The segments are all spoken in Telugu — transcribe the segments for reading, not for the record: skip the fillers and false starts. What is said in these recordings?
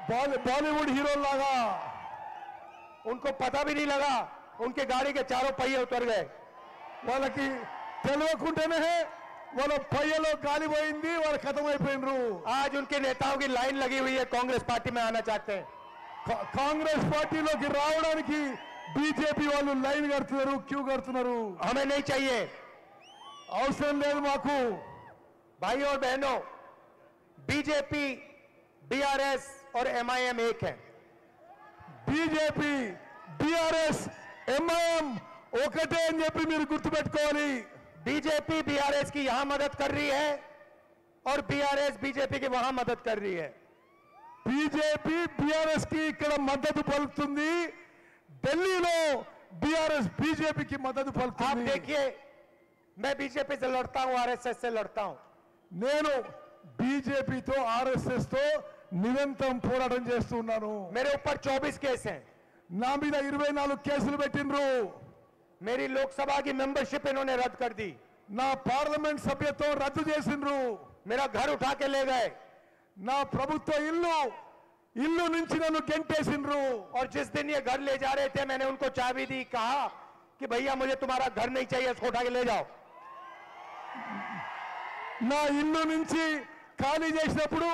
बॉलीवुड हीरो लागा उनको पता भी नहीं लगा, उनके गाड़ी के चारों पहिए उतर गए। వాళ్ళకి తెలియకుండానే వాళ్ళ పయ్యలో గాలి పోయింది, వాళ్ళు ఖతమైపోయినరు। आज उनके नेताओं की लाइन लगी हुई है, कांग्रेस पार्टी में आना चाहते हैं। కాంగ్రెస్ పార్టీలోకి రావడానికి బీజేపీ వాళ్ళు లైన్ కడుతున్నారు, క్యూ కడుతున్నారు। हमें नहीं चाहिए। అవసరం లేదు మాకు। भाई और बहनों, बीजेपी, बीआरएस और एमआईएम एक है। బీజేపీ, బీఆర్ఎస్, ఎంఐఎం ఒకటే అని చెప్పి మీరు గుర్తుపెట్టుకోవాలి। बीजेपी बीआरएस की यहां मदद कर रही है और बीआरएस बीजेपी की वहां मदद कर रही है। బీజేపీ బీఆర్ఎస్ కి ఇక్కడ మద్దతు పలుకుతుంది, ఢిల్లీలో బీఆర్ఎస్ బీజేపీకి మద్దతు आप పలుకుతుంది। देखिए, मैं बीजेपी से लड़ता हूं, आरएसएस से लड़ता हूं। నేను బీజేపీతో ఆర్ఎస్ఎస్ తో నిరంతరం పోరాటం చేస్తున్నాను। मेरे ऊपर 24 केस हैं। నా మీద 24 కేసులు పెట్టినరు। मेरी लोकसभा की मेंबरशिप इन्होंने रद्द कर दी। నా పార్లమెంట్ సభ్యత్వం రద్దు చేసినరు। मेरा घर उठा के ले गए నా ప్రభుత్వ ఇల్లు నుంచి నన్ను గెంటేసినరు। और जिस दिन ये घर ले जा रहे थे, मैंने उनको चाबी दी, कहा कि भैया मुझे तुम्हारा घर नहीं चाहिए, इसको उठा के ले जाओ। నా ఇల్లు నుంచి ఖాళీ చేసినప్పుడు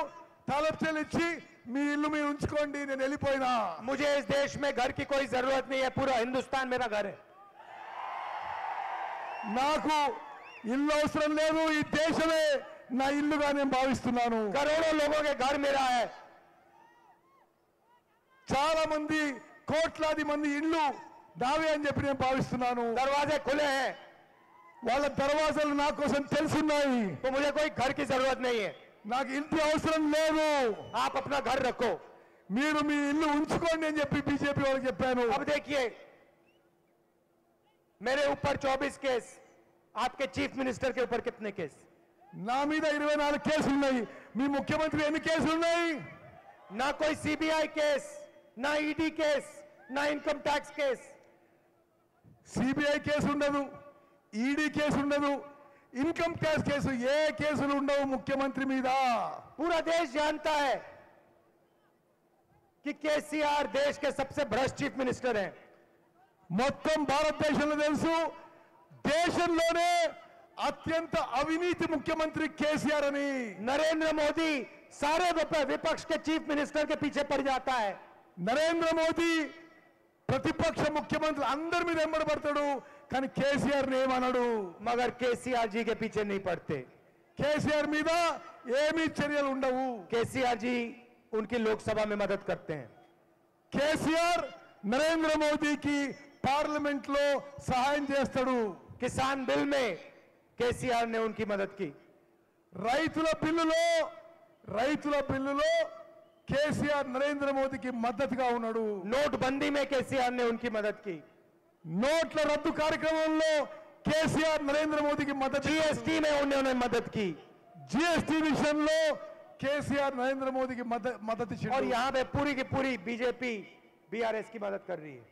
తలప్చెలు ఇచ్చి మీ ఇల్లు మీరు ఉంచుకోండి, నేను వెళ్ళిపోయినా। मुझे इस देश में घर की कोई जरूरत नहीं है, पूरा हिंदुस्तान मेरा घर है। నాకు ఇల్లు అవసరం లేదు, ఈ దేశమే నా ఇల్లుగా నేను భావిస్తున్నాను। करोड़ों लोगों के घर मेरा है। చాలా మంది, కోట్లాది మంది ఇల్లు నావే అని చెప్పి నేను భావిస్తున్నాను। दरवाजे खुले हैं, వాళ్ళ దర్వాజాలు నా కోసం తెలుసున్నాయి। तो मुझे कोई घर की जरूरत नहीं है। నాకు ఇంటి అవసరం లేదు, आप अपना घर रखो। మీరు మీ ఇల్లు ఉంచుకోండి అని చెప్పి బీజేపీ వాళ్ళకి చెప్పాను। अब देखिए, मेरे ऊपर 24 केस, आपके चीफ मिनिस्टर के ऊपर कितने केस? నా మీద 24 కేసులు ఉన్నాయి, మీ ముఖ్యమంత్రి ఎన్ని కేసులు ఉన్నాయి? ना कोई सीबीआई केस, ना ईडी केस, ना income tax case. CBI case ఉండదు, ఈడీ కేసు ఉండదు, ఇన్కమ్ ట్యాక్స్ కేసు, ఏ కేసులు ఉండవు ముఖ్యమంత్రి మీద। पूरा देश जानता है कि केसीआर देश के सबसे भ्रष्ट चीफ मिनिस्टर हैं। మొత్తం భారతదేశంలో తెలుసు, దేశంలోనే అత్యంత అవినీతి ముఖ్యమంత్రి కేసీఆర్ అని। नरेंद्र मोदी सारे विपक्ष के चीफ मिनिस्टर के पीछे पड़ जाता है। నరేంద్ర మోదీ ప్రతిపక్ష ముఖ్యమంత్రి అందరి మీద ఎంబడబడతాడు, కానీ కేసీఆర్ ఏమన్నాడు? मगर केसीआर जी के पीछे नहीं पड़ते। కేసీఆర్ మీద ఏమీ చర్యలు ఉండవు। केसीआर जी उनकी लोकसभा में मदद करते हैं। కేసీఆర్ నరేంద్ర మోదీకి పార్లమెంట్ లో సహాయం చేస్తాడు। किसान बिल में केसीआर ने उनकी मदद की। రైతుల బిల్లులో కేసీఆర్ నరేంద్ర మోదీకి మద్దతుగా ఉన్నాడు। नोटबंदी में केसीआर ने उनकी मदद की। నోట్ల రద్దు కార్యక్రమంలో కేసీఆర్ నరేంద్ర మోదీకి మద్దతు, जीएसटी में उन्होंने मदद की। జీఎస్టీ విషయంలో కేసీఆర్ నరేంద్ర మోదీకి మద్దతు और ఇచ్చాడు। यहां पे पूरी की पूरी बीजेपी बीआरएस की मदद कर रही है।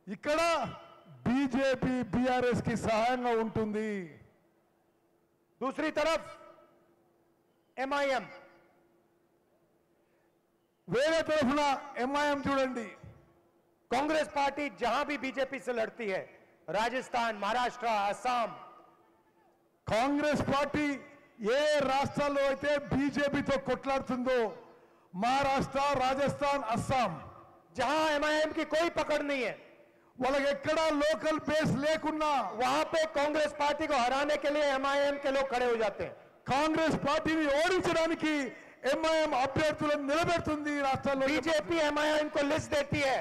ఇక్కడ బీజేపీ బీఆర్ఎస్ కి సహాయంగా ఉంటుంది। दूसरी तरफ एमआईएम, వేరే తరఫున ఎంఐఎం చూడండి। कांग्रेस पार्टी जहां भी बीजेपी से लड़ती है, राजस्थान, महाराष्ट्र, असम, కాంగ్రెస్ పార్టీ ఏ రాష్ట్రాల్లో అయితే బీజేపీతో కొట్లాడుతుందో, మహారాష్ట్ర, రాజస్థాన్, అస్సాం, जहां एमआईएम की कोई पकड़ नहीं है, వాళ్ళకి ఎక్కడా లోకల్ బేస్ లేకున్నా वहां पे कांग्रेस पार्टी को हराने के लिए एमआईएम के लोग खड़े हो जाते हैं। కాంగ్రెస్ పార్టీని ఓడించడానికి ఎంఐఎం అభ్యర్థులను నిలబెడుతుంది ఈ రాష్ట్రాల్లో। बीजेपी एमआईएम को लिस्ट देती है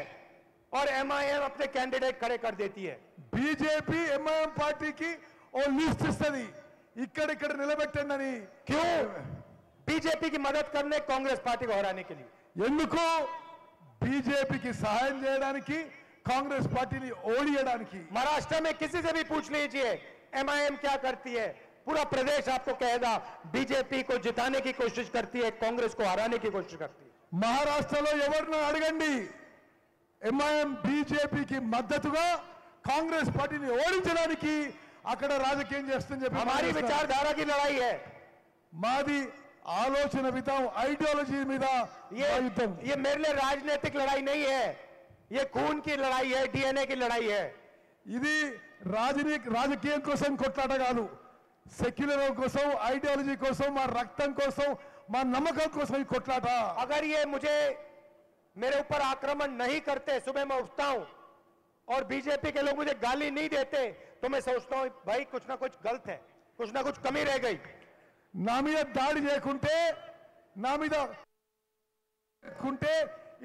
और एमआईएम अपने कैंडिडेट खड़े कर देती है। బీజేపీ ఎంఐఎం పార్టీకి ఓ లిస్ట్ ఇస్తుంది, ఇక్కడిక్కడ నిలబెట్టండి అని। क्यों? बीजेपी की मदद करने, कांग्रेस पार्टी को हराने के लिए। ఎందుకు? బీజేపీకి సహాయం చేయడానికి, కాంగ్రెస్ పార్టీని ఓడియడానికి। महाराष्ट्र में किसी से भी पूछ लीजिए एमआईएम क्या करती है, पूरा प्रदेश आपको कहेगा बीजेपी को जिताने की कोशिश करती है, कांग्रेस को हराने की कोशिश करती है। మహారాష్ట్రలో ఎవరిని అడగండి, ఎంఐఎం బీజేపీకి మద్దతుగా కాంగ్రెస్ పార్టీని ఓడించడానికి అక్కడ రాజకీయం చేస్తుందని చెప్పి हमारी विचारधारा की लड़ाई है। మాది ఆలోచన విధానం ఐడియాలజీ మీద ये మా యుద్ధం. ये मेरे लिए राजनीतिक लड़ाई नहीं है, ये खून की लड़ाई है, डीएनए की लड़ाई है। ఇది రాజకీయం కోసం కొట్లాట కాదు, సెక్యులర్ కోసం, ఐడియాలజీ కోసం, మా రక్తం కోసం, మా నమ్మకం కోసం ఈ కొట్లాట. अगर ये मुझे मेरे ऊपर आक्रमण नहीं करते, सुबह मैं उठता हूं और बीजेपी के लोग मुझे गाली नहीं देते, तो मैं सोचता हूं भाई कुछ ना कुछ गलत है, कुछ ना कुछ कमी रह गई। నా మీద దాడి చేయకుంటే, నా మీద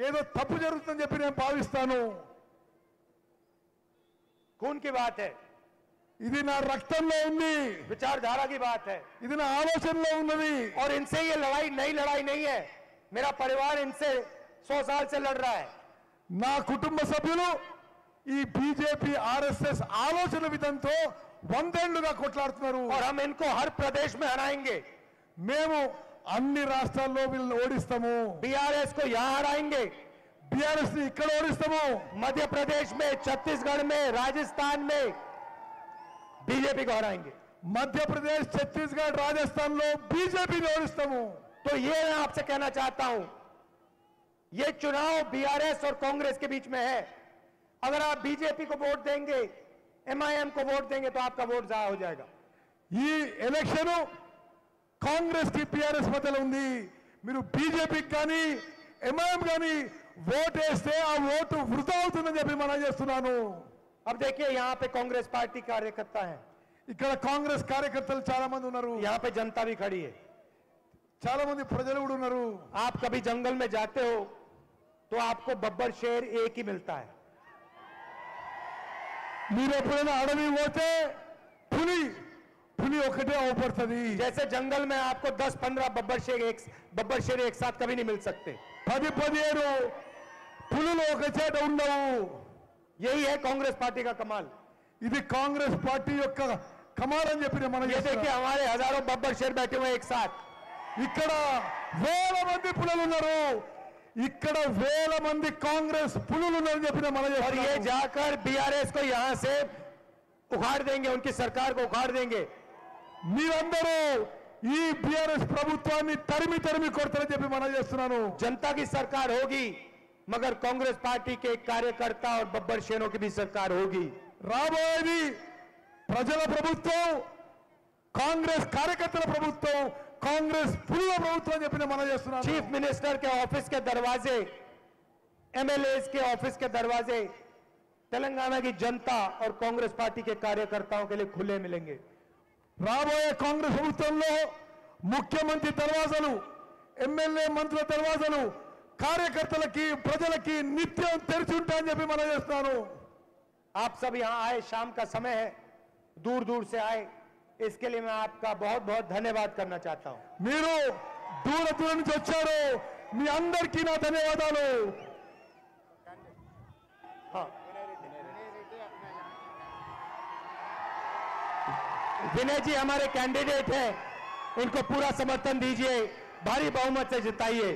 ఏదో తప్పు జరుగుతుందని చెప్పి నేను భావిస్తాను. खून की बात है, ఇది నా రక్తంలో ఉంది, विचारधारा की बात है, ఇది నా ఆలోచనలో ఉన్నది. और इनसे ये लड़ाई नई लड़ाई नहीं है। मेरा परिवार इनसे 100 साल से लड़ रहा है। నా కుటుంబ సభ్యులు ఈ బీజేపీ ఆర్ఎస్ఎస్ ఆలోచన విధంతో 100 ఏళ్లుగా కొట్లాడుతున్నారు. और हम इनको हर प्रदेश में हराएंगे। మేము అన్ని రాష్ట్రాల్లో వీళ్ళని ఓడిస్తాము. बीआरएस को यहां हराएंगे, బీఆర్ఎస్ ని ఇక్కడ ఓడిస్తాము. मध्य प्रदेश में, छत्तीसगढ़ में, राजस्थान में बीजेपी को हराएंगे। మధ్యప్రదేశ్, ఛత్తీస్గఢ్, రాజస్థాన్ లో బీజేపీని ఓడిస్తాము. तो ये मैं आपसे कहना चाहता हूं, ये चुनाव बीआरएस और कांग्रेस के बीच में है। अगर आप बीजेपी को वोट देंगे, एमआईएम को वोट देंगे, तो आपका वोट जाया हो जाएगा। ఈ ఎలక్షన్ కాంగ్రెస్ కి బీఆర్ఎస్ మధ్యలో ఉంది. మీరు బీజేపీకి కానీ ఎంఐఎం కానీ ఓటు వేస్తే ఆ ఓటు వృధా అవుతుందని చెప్పి మనం చేస్తున్నాను. अब देखिए यहां पे कांग्रेस पार्टी कार्यकर्ता है, ఇక్కడ కాంగ్రెస్ కార్యకర్తలు చాలా మంది ఉన్నారు, यहां पे जनता भी खड़ी है। చాలా మంది ప్రజలు కూడా ఉన్నారు. आप कभी जंगल में जाते हो तो आपको बब्बर शेर एक ही मिलता है। మీరు ఎప్పుడైనా అడవి పోతే పులి ఒకటే అవపడుతుంది. जैसे जंगल में आपको 10-15 बब्बर शेर एक साथ कभी नहीं मिल सकते। 10-17 పులులు ఒక చేట ఉండవు. यही है कांग्रेस पार्टी का कमाल। ఇది కాంగ్రెస్ పార్టీ యొక్క కమాల్ అని చెప్పి మనం ये देखिए हमारे हजारों बब्बर शेर बैठे हुए एक साथ। ఇక్కడ వేల మంది పులులు ఉన్నారు, ఇక్కడ వేల మంది కాంగ్రెస్ పులులు ఉన్నారని చెప్పి మనం और ये जाकर बीआरएस को यहां से उखाड़ देंगे, उनकी सरकार को उखाड़ देंगे। మీరందరూ ఈ బీఆర్ఎస్ ప్రభుత్వాన్ని తరిమి కొడతారని చెప్పి మనం చేస్తున్నాను. जनता की सरकार होगी, मगर कांग्रेस पार्टी के कार्यकर्ता और बब्बर शेरों की भी सरकार होगी। రాబోయేది ప్రజల ప్రభుత్వం, కాంగ్రెస్ కార్యకర్తల ప్రభుత్వం, కాంగ్రెస్ పులుల ప్రభుత్వం అని చెప్పి మనం చేస్తున్నాను. चीफ मिनिस्टर के ऑफिस के दरवाजे, एमएलएस के ऑफिस के दरवाजे तेलंगाना की जनता और कांग्रेस पार्टी के कार्यकर्ताओं के लिए खुले मिलेंगे। రాబోయే కాంగ్రెస్ ప్రభుత్వంలో ముఖ్యమంత్రి దర్వాజాలు, ఎమ్మెల్యే మంత్రుల దర్వాజాలు కార్యకర్తలకి, ప్రజలకి నిత్యం తెరిచి ఉంటాయని చెప్పి మనం చేస్తున్నాను. आप सब यहां आए, शाम का समय है, दूर दूर से आए, इसके लिए मैं आपका बहुत बहुत धन्यवाद करना चाहता हूं। మీరు దూర నుంచి వచ్చారు, మీ అందరికీ నా ధన్యవాదాలు. हाँ, विनय जी हमारे कैंडिडेट हैं, इनको पूरा समर्थन दीजिए, भारी बहुमत से जिताइए।